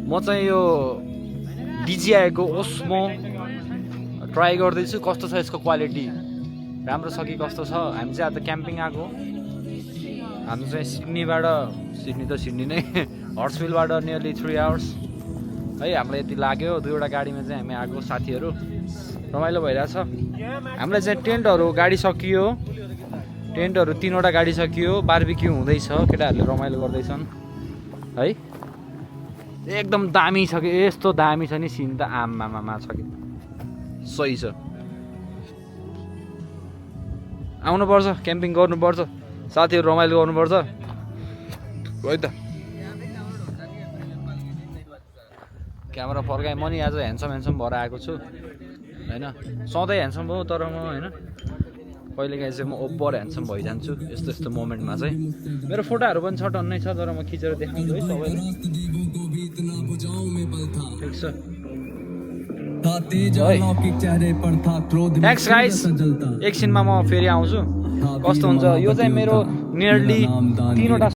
म चाहिँ यो DJI को ओस्मो ट्राई गर्दैछु कस्तो छ यसको क्वालिटी राम्रो छ कि कस्तो छ। हामी चाहिँ आज क्याम्पिङ आएको। हामी चाहिँ सिडनी नै हर्ट्सभिलबाट नियरली 3 आवर्स है हामीलाई यति लाग्यो। 2वटा गाडीमा चाहिँ हामी आएको साथीहरू रमाइलो भइरहेछ। हामीलाई चाहिँ टेन्टहरू गाडी सकियो, टेन्टहरू 3वटा गाडी सकियो, बारबिक्यू हुँदैछ, केटाहरूले रमाइलो गर्दैछन् है। एकदम दामी छ कि यस्तो दामी छ नि सिन त आमामा छ कि सही छ। आउनुपर्छ, क्याम्पिङ गर्नुपर्छ, साथीहरू रमाइलो गर्नुपर्छ है त। क्यामेरा फर्काएँ म नि आज ह्यान्डसम भएर आएको छु होइन। सधैँ ह्यान्डसम हो तर म होइन कहिलेकाहीँ चाहिँ म ओभर ह्यान्डसम भइजान्छु यस्तो मोमेन्टमा चाहिँ। मेरो फोटोहरू पनि छ टन्नै छ तर म खिचेर देखाउँछु है सबैलाई। ठिक छ थ्याङ्क्स गाइस। एकछिनमा म फेरि आउँछु। कस्तो हुन्छ यो चाहिँ मेरो नियरली 3वटा